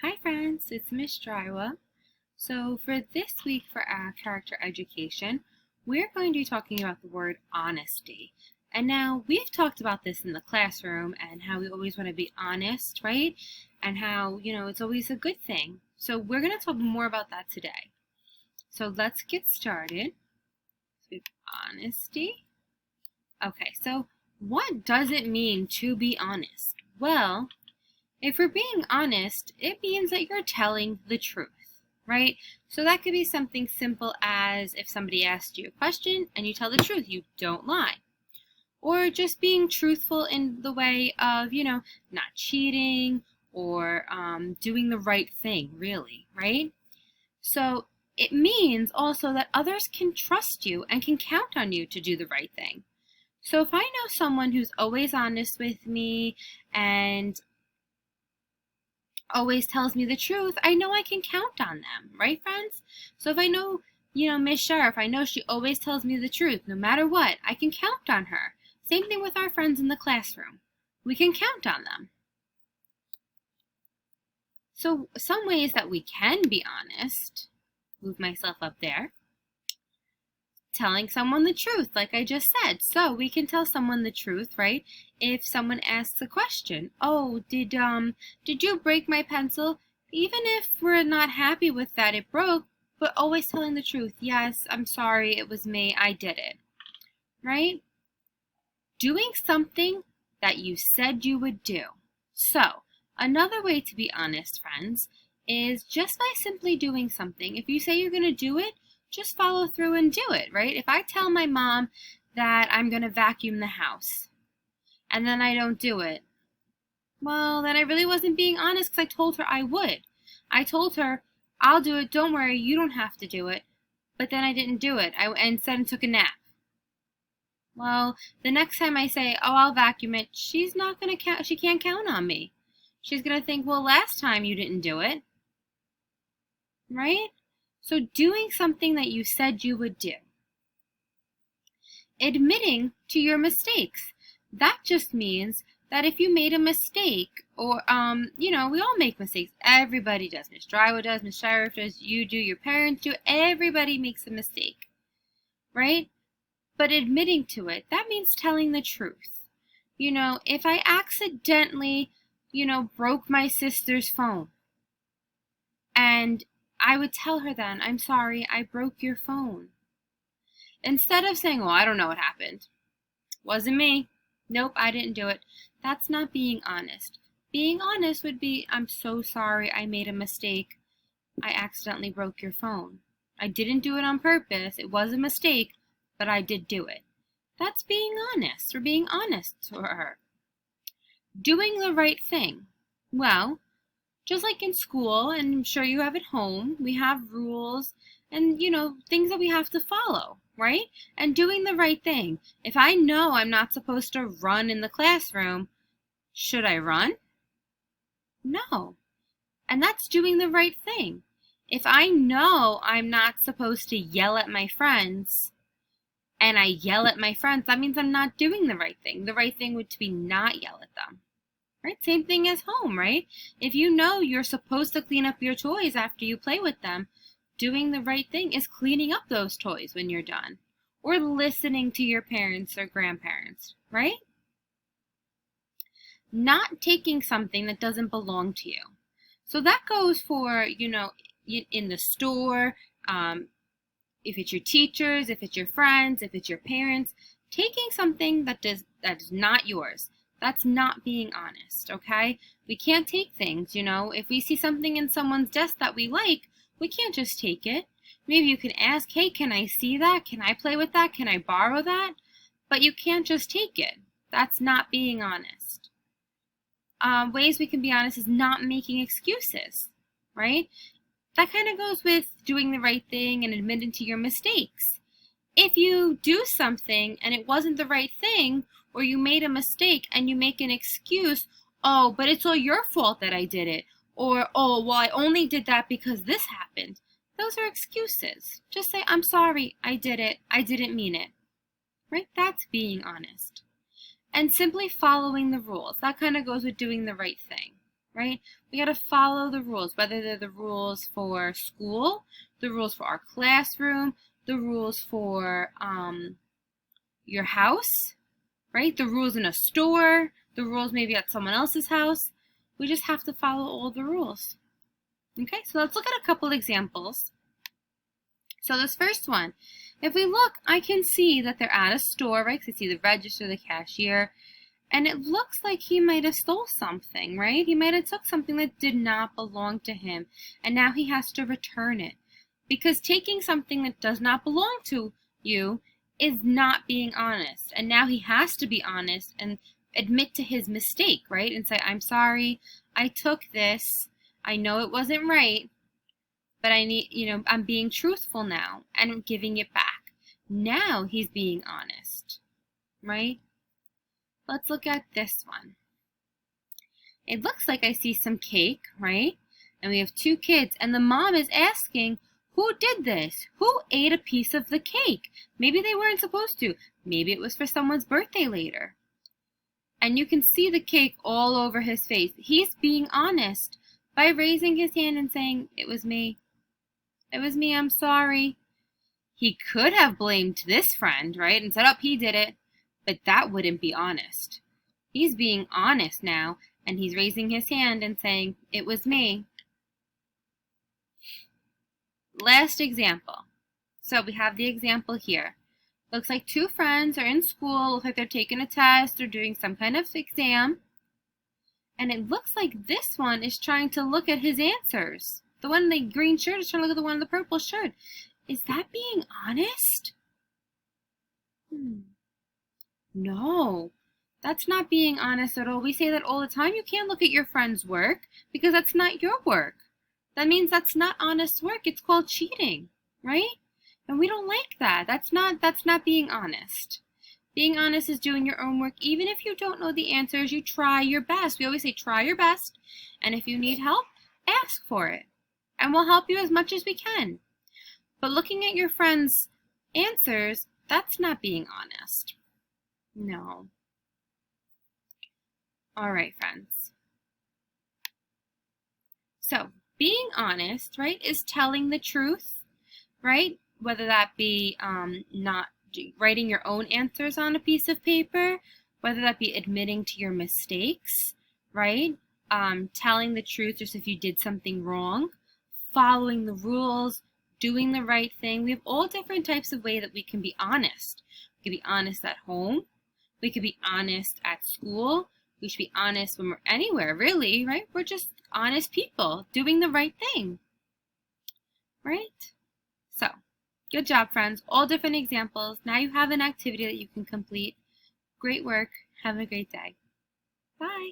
Hi friends, it's Miss Drywa. So for this week for our character education, we're going to be talking about the word honesty. And now we've talked about this in the classroom and how we always want to be honest, right? And how, it's always a good thing. So we're going to talk more about that today. So let's get started with honesty. Okay, so what does it mean to be honest? Well, if we're being honest, it means that you're telling the truth, right? So that could be something simple as if somebody asked you a question and you tell the truth, you don't lie. Or just being truthful in the way of, not cheating or doing the right thing, really, right? So it means also that others can trust you and can count on you to do the right thing. So if I know someone who's always honest with me and always tells me the truth, I know I can count on them, right, friends? So if I know, Miss Sheriff, I know she always tells me the truth, no matter what, I can count on her. Same thing with our friends in the classroom. We can count on them. So some ways that we can be honest, move myself up there, telling someone the truth, like I just said. So we can tell someone the truth, right? If someone asks a question, oh, did you break my pencil? Even if we're not happy with that it broke, but always telling the truth. Yes, I'm sorry, it was me, I did it. Right? Doing something that you said you would do. So, another way to be honest, friends, is just by simply doing something. If you say you're going to do it, just follow through and do it, right? If I tell my mom that I'm going to vacuum the house and then I don't do it, well, then I really wasn't being honest because I told her I would. I told her, I'll do it, don't worry, you don't have to do it. But then I didn't do it. I instead took a nap. Well, the next time I say, oh, I'll vacuum it, she's not going to count, she can't count on me. She's going to think, well, last time you didn't do it, right? So doing something that you said you would do. Admitting to your mistakes. That just means that if you made a mistake, or, we all make mistakes. Everybody does. Miss Drywa does, Miss Sheriff does, you do, your parents do. Everybody makes a mistake, right? But admitting to it, that means telling the truth. If I accidentally, broke my sister's phone, and I would tell her then, I'm sorry, I broke your phone. Instead of saying, oh, I don't know what happened. Wasn't me. Nope, I didn't do it. That's not being honest. Being honest would be, I'm so sorry, I made a mistake. I accidentally broke your phone. I didn't do it on purpose. It was a mistake, but I did do it. That's being honest, or being honest to her. Doing the right thing. Well, just like in school, and I'm sure you have at home, we have rules and, things that we have to follow, right? And doing the right thing. If I know I'm not supposed to run in the classroom, should I run? No. And that's doing the right thing. If I know I'm not supposed to yell at my friends, and I yell at my friends, that means I'm not doing the right thing. The right thing would be not yell at them. Right? Same thing as home, right? If you know you're supposed to clean up your toys after you play with them, doing the right thing is cleaning up those toys when you're done. Or listening to your parents or grandparents, right? Not taking something that doesn't belong to you. So that goes for, in the store, if it's your teachers, if it's your friends, if it's your parents, taking something that is not yours. That's not being honest, okay? We can't take things, If we see something in someone's desk that we like, we can't just take it. Maybe you can ask, hey, can I see that? Can I play with that? Can I borrow that? But you can't just take it. That's not being honest. Ways we can be honest is not making excuses, right? That kind of goes with doing the right thing and admitting to your mistakes. If you do something and it wasn't the right thing, or you made a mistake and you make an excuse, oh, but it's all your fault that I did it, or, oh, well, I only did that because this happened. Those are excuses. Just say, I'm sorry, I did it, I didn't mean it. Right? That's being honest. And simply following the rules. That kind of goes with doing the right thing. right? We got to follow the rules, whether they're the rules for school, the rules for our classroom, the rules for your house, right? The rules in a store, the rules maybe at someone else's house. We just have to follow all the rules. Okay, so let's look at a couple examples. So this first one, if we look, I can see that they're at a store, right? Because I see the register, the cashier, and it looks like he might have stole something, right? He might have took something that did not belong to him, and now he has to return it. Because taking something that does not belong to you is not being honest, and now he has to be honest and admit to his mistake, right? And say, I'm sorry, I took this, I know it wasn't right, but I'm being truthful now and I'm giving it back. Now he's being honest, right? Let's look at this one. It looks like I see some cake, right? And we have two kids, and the mom is asking, who did this? Who ate a piece of the cake? Maybe they weren't supposed to. Maybe it was for someone's birthday later. And you can see the cake all over his face. He's being honest by raising his hand and saying, it was me. It was me, I'm sorry. He could have blamed this friend, right? And said, oh, he did it. But that wouldn't be honest. He's being honest now, and he's raising his hand and saying, it was me. Last example. So we have the example here. Looks like two friends are in school. Looks like they're taking a test or doing some kind of exam. And it looks like this one is trying to look at his answers. The one in the green shirt is trying to look at the one in the purple shirt. Is that being honest? No, that's not being honest at all. We say that all the time. You can't look at your friend's work because that's not your work. That means that's not honest work. It's called cheating, right? And we don't like that. That's not being honest. Being honest is doing your own work. Even if you don't know the answers, you try your best. We always say try your best. And if you need help, ask for it. And we'll help you as much as we can. But looking at your friend's answers, that's not being honest. No. All right, friends. So, being honest, right, is telling the truth, right? Whether that be not writing your own answers on a piece of paper, whether that be admitting to your mistakes, right? Telling the truth just if you did something wrong, following the rules, doing the right thing. We have all different types of ways that we can be honest. We can be honest at home. We can be honest at school. We should be honest when we're anywhere, really, right? We're just honest people doing the right thing, right? So, good job, friends. All different examples. Now you have an activity that you can complete. Great work. Have a great day. Bye.